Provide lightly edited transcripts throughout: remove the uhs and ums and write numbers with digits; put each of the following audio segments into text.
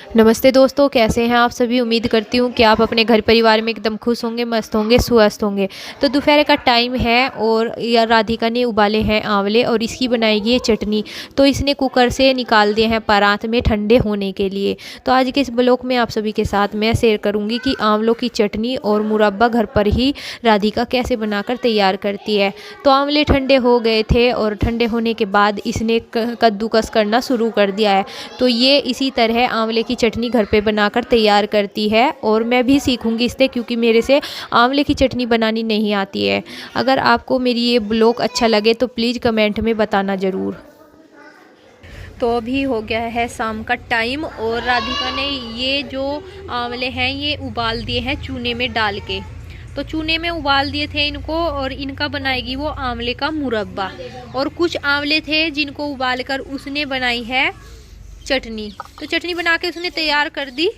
नमस्ते दोस्तों, कैसे हैं आप सभी। उम्मीद करती हूँ कि आप अपने घर परिवार में एकदम खुश होंगे, मस्त होंगे, स्वस्थ होंगे। तो दोपहर का टाइम है और या राधिका ने उबाले हैं आंवले और इसकी बनाएगी ये चटनी। तो इसने कुकर से निकाल दिए हैं परात में ठंडे होने के लिए। तो आज के इस ब्लॉग में आप सभी के साथ मैं शेयर करूँगी कि आंवलों की चटनी और मुरब्बा घर पर ही राधिका कैसे बनाकर तैयार करती है। तो आंवले ठंडे हो गए थे और ठंडे होने के बाद इसने कद्दूकस करना शुरू कर दिया है। तो ये इसी तरह आंवले की चटनी घर पे बनाकर तैयार करती है और मैं भी सीखूंगी इससे, क्योंकि मेरे से आंवले की चटनी बनानी नहीं आती है। अगर आपको मेरी ये ब्लॉग अच्छा लगे तो प्लीज़ कमेंट में बताना ज़रूर। तो अभी हो गया है शाम का टाइम और राधिका ने ये जो आंवले हैं ये उबाल दिए हैं चूने में डाल के। तो चूने में उबाल दिए थे इनको और इनका बनाएगी वो आंवले का मुरब्बा। और कुछ आंवले थे जिनको उबाल कर उसने बनाई है चटनी। तो चटनी बना के उसने तैयार कर दी।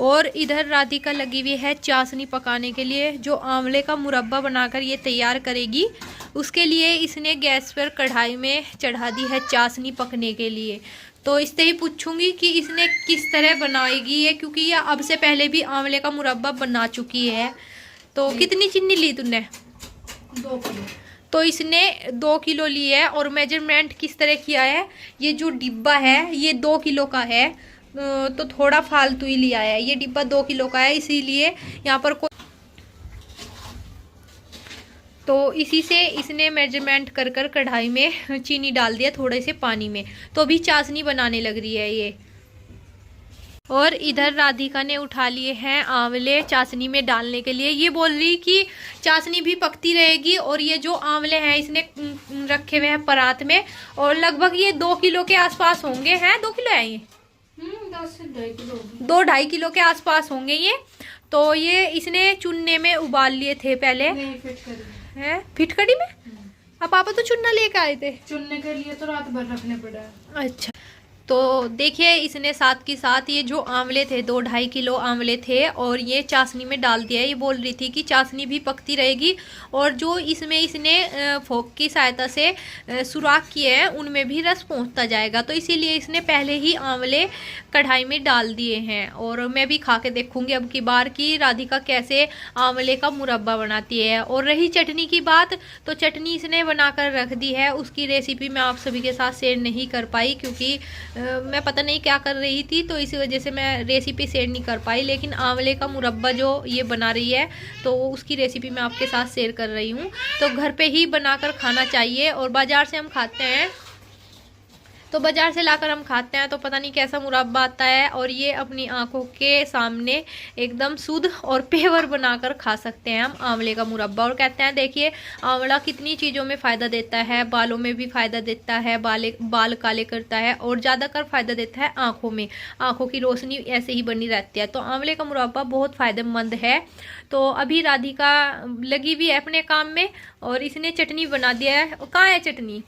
और इधर राधिका लगी हुई है चाशनी पकाने के लिए, जो आंवले का मुरब्बा बनाकर ये तैयार करेगी। उसके लिए इसने गैस पर कढ़ाई में चढ़ा दी है चाशनी पकने के लिए। तो इससे ही पूछूंगी कि इसने किस तरह बनाएगी ये, क्योंकि ये अब से पहले भी आंवले का मुरब्बा बना चुकी है। तो कितनी चीनी ली तूने? 2 किलो। तो इसने 2 किलो ली है। और मेजरमेंट किस तरह किया है, ये जो डिब्बा है ये 2 किलो का है। तो थोड़ा फालतू ही लिया है। ये डिब्बा 2 किलो का है, इसीलिए यहाँ पर तो इसी से इसने मेजरमेंट कर कर कढ़ाई में चीनी डाल दिया थोड़े से पानी में। तो अभी चाशनी बनाने लग रही है ये। और इधर राधिका ने उठा लिए हैं आंवले चाशनी में डालने के लिए। ये बोल रही कि चाशनी भी पकती रहेगी। और ये जो आंवले हैं इसने रखे हुए हैं परात में और लगभग ये 2 किलो के आसपास होंगे। हैं 2 किलो है ये? 2 से 2.5 किलो। 2-2.5 किलो के आसपास होंगे ये। तो ये इसने चुन्ने में उबाल लिए थे पहले। है फिटकड़ी में? अब पापा तो चुन्ना लेके आए थे। चुनने के लिए तो रात भर रखने पड़ा है। अच्छा। तो देखिए इसने साथ के साथ ये जो आंवले थे 2-2.5 किलो आंवले थे और ये चाशनी में डाल दिया है। ये बोल रही थी कि चाशनी भी पकती रहेगी और जो इसमें इसने फोक की सहायता से सुराख किए हैं उनमें भी रस पहुंचता जाएगा। तो इसीलिए इसने पहले ही आंवले कढ़ाई में डाल दिए हैं। और मैं भी खा के देखूंगी अब की बार कि राधिका कैसे आंवले का मुरब्बा बनाती है। और रही चटनी की बात, तो चटनी इसने बनाकर रख दी है। उसकी रेसिपी मैं आप सभी के साथ शेयर नहीं कर पाई, क्योंकि मैं पता नहीं क्या कर रही थी, तो इसी वजह से मैं रेसिपी शेयर नहीं कर पाई। लेकिन आंवले का मुरब्बा जो ये बना रही है तो उसकी रेसिपी मैं आपके साथ शेयर कर रही हूँ। तो घर पे ही बनाकर खाना चाहिए। और बाज़ार से हम खाते हैं, तो बाज़ार से लाकर हम खाते हैं तो पता नहीं कैसा मुरब्बा आता है। और ये अपनी आंखों के सामने एकदम शुद्ध और पेवर बनाकर खा सकते हैं हम आंवले का मुरब्बा। और कहते हैं देखिए आंवला कितनी चीज़ों में फ़ायदा देता है। बालों में भी फ़ायदा देता है, बाल काले करता है और ज़्यादातर फ़ायदा देता है आँखों में। आँखों की रोशनी ऐसे ही बनी रहती है। तो आंवले का मुरब्बा बहुत फ़ायदेमंद है। तो अभी राधिका लगी हुई है अपने काम में और इसने चटनी बना दिया है। कहाँ है चटनी?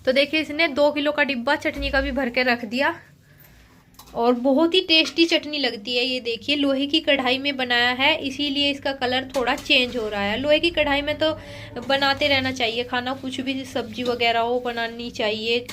तो देखिए इसने 2 किलो का डिब्बा चटनी का भी भर के रख दिया। और बहुत ही टेस्टी चटनी लगती है। ये देखिए लोहे की कढ़ाई में बनाया है, इसीलिए इसका कलर थोड़ा चेंज हो रहा है। लोहे की कढ़ाई में तो बनाते रहना चाहिए खाना, कुछ भी सब्जी वगैरह हो बनानी चाहिए।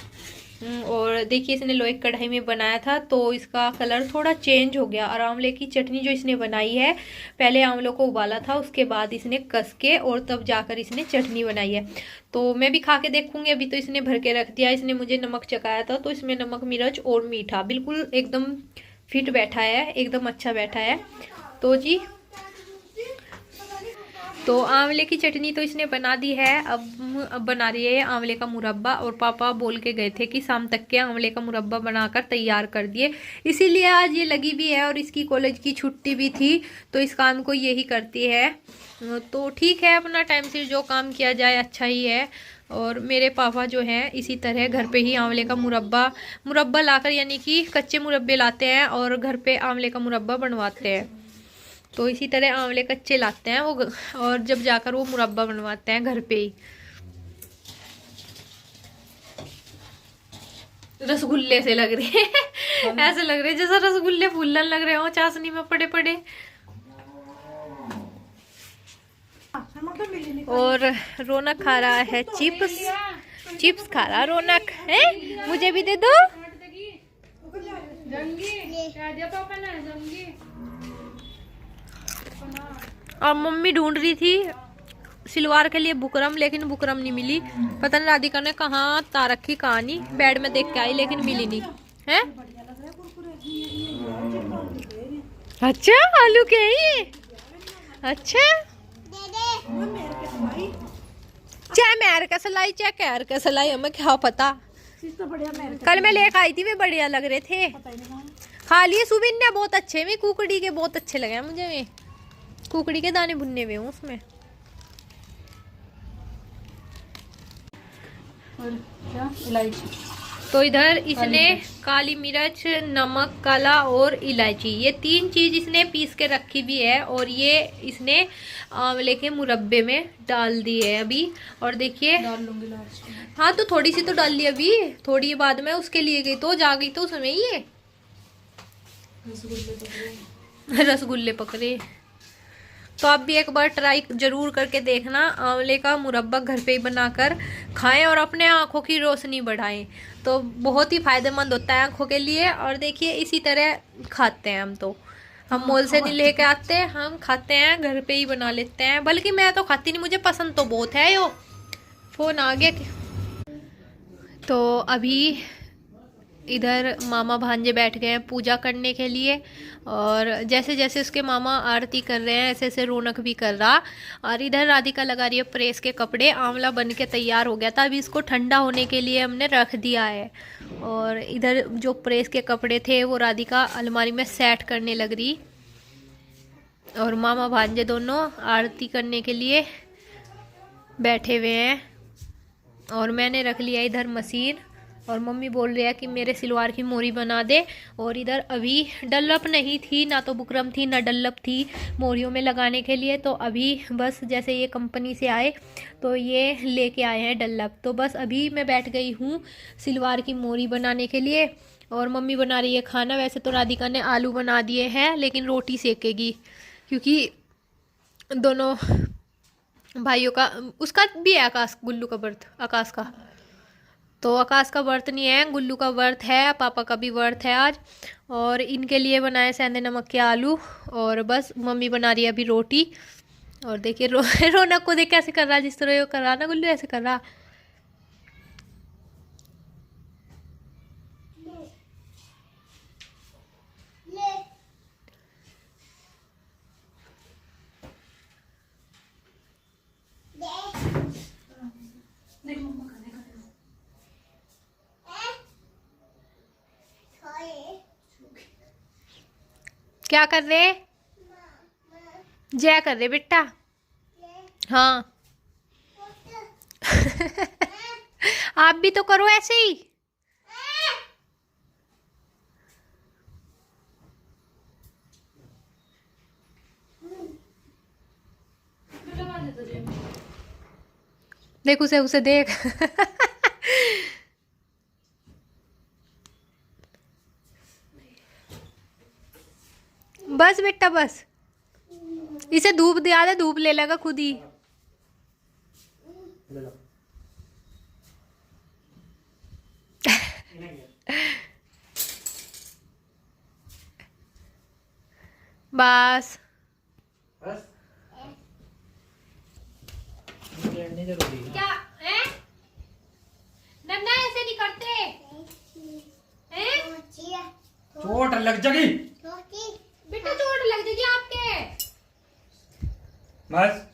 और देखिए इसने लोहे की कढ़ाई में बनाया था तो इसका कलर थोड़ा चेंज हो गया। और आंवले की चटनी जो इसने बनाई है, पहले आंवलों को उबाला था, उसके बाद इसने कस के और तब जाकर इसने चटनी बनाई है। तो मैं भी खा के देखूंगी। अभी तो इसने भर के रख दिया। इसने मुझे नमक चखाया था तो इसमें नमक मिर्च और मीठा बिल्कुल एकदम फिट बैठा है, एकदम अच्छा बैठा है। तो जी तो आंवले की चटनी तो इसने बना दी है। अब बना रही है आंवले का मुरब्बा। और पापा बोल के गए थे कि शाम तक के आंवले का मुरब्बा बनाकर तैयार कर दिए, इसीलिए आज ये लगी भी है। और इसकी कॉलेज की छुट्टी भी थी तो इस काम को यही करती है। तो ठीक है, अपना टाइम से जो काम किया जाए अच्छा ही है। और मेरे पापा जो हैं इसी तरह घर पे ही आंवले का मुरब्बा लाकर, यानी कि कच्चे मुरब्बे लाते हैं और घर पे आंवले का मुरब्बा बनवाते हैं। तो इसी तरह आंवले कच्चे लाते हैं वो और जब जाकर वो मुरब्बा बनवाते हैं घर पे ही। रसगुल्ले से लग रहे हैं ऐसे लग रहे हैं जैसा रसगुल्ले फूलन लग रहे हो चाशनी में पड़े पड़े। और रौनक खा रहा है चिप्स। चिप्स खा रहा रौनक है, मुझे भी दे दो। और मम्मी ढूंढ रही थी सिलवार के लिए बुकरम, लेकिन बुकरम नहीं मिली। पता नहीं राधिका ने कहाँ ता रखी, कहाँ नहीं। बेड में देख के आई लेकिन मिली नहीं है। अच्छा आलू के ये, अच्छा चाहे मैर का सिलाई चाहे कैर का सिलाई, हमें क्या पता। कल मैं लेकर आई थी, वे बढ़िया लग रहे थे। खा लिए सुबिन ने, बहुत अच्छे में कुकड़ी के बहुत अच्छे लगे मुझे। में कुकड़ी के दाने भुनने हुए हूँ उसमें। और क्या इलायची, तो इधर इसने काली मिर्च, नमक, काला और इलायची, ये 3 चीज इसने पीस के रखी भी है। और ये इसने आंवले के मुरब्बे में डाल दी है अभी। और देखिए डाल लूंगी लास्ट में। हाँ तो थोड़ी सी तो डाल ली अभी, थोड़ी बाद में उसके लिए गई तो जा गई तो उसमें ये रसगुल्ले पकड़े। तो आप भी एक बार ट्राई जरूर करके देखना, आंवले का मुरब्बा घर पे ही बनाकर खाएं और अपने आंखों की रोशनी बढ़ाएं। तो बहुत ही फायदेमंद होता है आंखों के लिए। और देखिए इसी तरह खाते हैं हम मॉल से नहीं लेके आते, हम खाते हैं घर पे ही बना लेते हैं। बल्कि मैं तो खाती नहीं, मुझे पसंद तो बहुत है। यो फोन आ गया। तो अभी इधर मामा भांजे बैठ गए हैं पूजा करने के लिए। और जैसे जैसे उसके मामा आरती कर रहे हैं ऐसे ऐसे रौनक भी कर रहा। और इधर राधिका लगा रही है प्रेस के कपड़े। आंवला बन के तैयार हो गया था, अभी इसको ठंडा होने के लिए हमने रख दिया है। और इधर जो प्रेस के कपड़े थे वो राधिका अलमारी में सेट करने लग रही। और मामा भांजे दोनों आरती करने के लिए बैठे हुए हैं। और मैंने रख लिया इधर मशीन। और मम्मी बोल रही है कि मेरे सिलवार की मोरी बना दे। और इधर अभी डल्लप नहीं थी, ना तो बुकरम थी ना डल्लप थी मोरियों में लगाने के लिए। तो अभी बस जैसे ये कंपनी से आए तो ये लेके आए हैं डल्लप। तो बस अभी मैं बैठ गई हूँ सिलवार की मोरी बनाने के लिए। और मम्मी बना रही है खाना। वैसे तो राधिका ने आलू बना दिए हैं, लेकिन रोटी सेकेगी क्योंकि दोनों भाइयों का, उसका भी है आकाश, गुल्लू का व्रत आकाश का। तो आकाश का व्रत नहीं है, गुल्लू का व्रत है, पापा का भी व्रत है आज। और इनके लिए बनाए सेंधे नमक के आलू। और बस मम्मी बना रही है अभी रोटी। और देखिए रौनक को देख कैसे कर रहा है, जिस तरह कर रहा ना गुल्लू ऐसे कर रहा। क्या कर रहे, जय कर रहे बेटा। हाँ आप भी तो करो ऐसे ही। देख उसे देख बस बेटा बस, इसे धूप दिया दे, धूप ले लेगा खुद ही। बस क्या है नन्ना, ऐसे नहीं करते हैं? चोट लग जाएगी बेटा, चोट लग जाएगी आपके। बस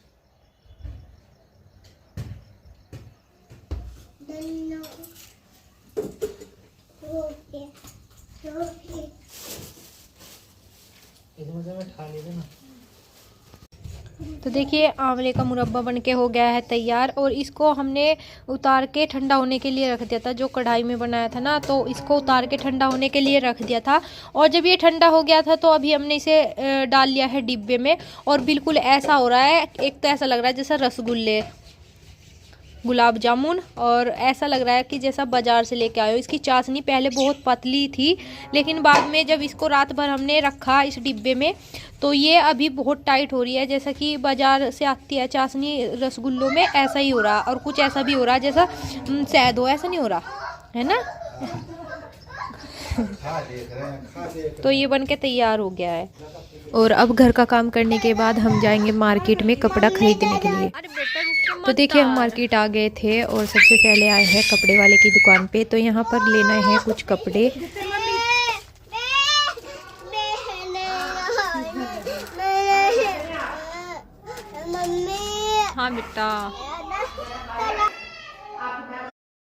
तो देखिए आंवले का मुरब्बा बनके हो गया है तैयार। और इसको हमने उतार के ठंडा होने के लिए रख दिया था, जो कढ़ाई में बनाया था ना, तो इसको उतार के ठंडा होने के लिए रख दिया था। और जब ये ठंडा हो गया था तो अभी हमने इसे डाल लिया है डिब्बे में। और बिल्कुल ऐसा हो रहा है, एक तो ऐसा लग रहा है जैसा रसगुल्ले, गुलाब जामुन, और ऐसा लग रहा है कि जैसा बाज़ार से लेके आए हो। इसकी चाशनी पहले बहुत पतली थी, लेकिन बाद में जब इसको रात भर हमने रखा इस डिब्बे में तो ये अभी बहुत टाइट हो रही है। जैसा कि बाज़ार से आती है चाशनी रसगुल्लों में, ऐसा ही हो रहा। और कुछ ऐसा भी हो रहा जैसा शहद हो, ऐसा नहीं हो रहा है ना। तो ये बन के तैयार हो गया है। और अब घर का काम करने के बाद हम जाएंगे मार्केट में कपड़ा खरीदने के लिए। तो देखिए हम मार्केट आ गए थे और सबसे पहले आए हैं कपड़े वाले की दुकान पे। तो यहाँ पर लेना है कुछ कपड़े। हाँ बेटा।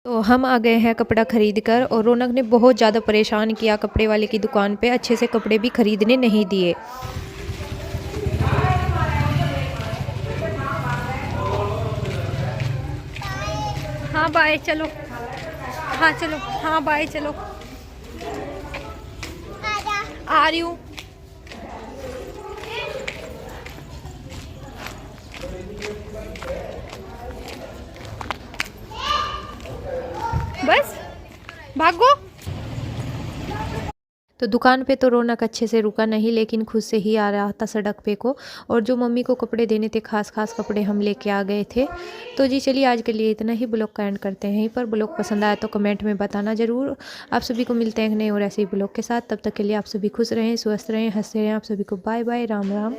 तो हम आ गए हैं कपड़ा खरीद कर, और रौनक ने बहुत ज़्यादा परेशान किया कपड़े वाले की दुकान पे, अच्छे से कपड़े भी खरीदने नहीं दिए। हाँ बाय, चलो। हाँ चलो, हाँ बाय, चलो। आ रही हूँ। बस भागो। तो दुकान पे तो रौनक अच्छे से रुका नहीं, लेकिन खुद से ही आ रहा था सड़क पे को। और जो मम्मी को कपड़े देने थे, खास कपड़े हम लेके आ गए थे। तो जी चलिए आज के लिए इतना ही। ब्लॉग का एंड करते हैं यहीं पर। ब्लॉग पसंद आया तो कमेंट में बताना ज़रूर। आप सभी को मिलते हैं नए और ऐसे ही ब्लॉग के साथ। तब तक के लिए आप सभी खुश रहें, स्वस्थ रहें, हंसते रहें। आप सभी को बाय बाय, राम राम।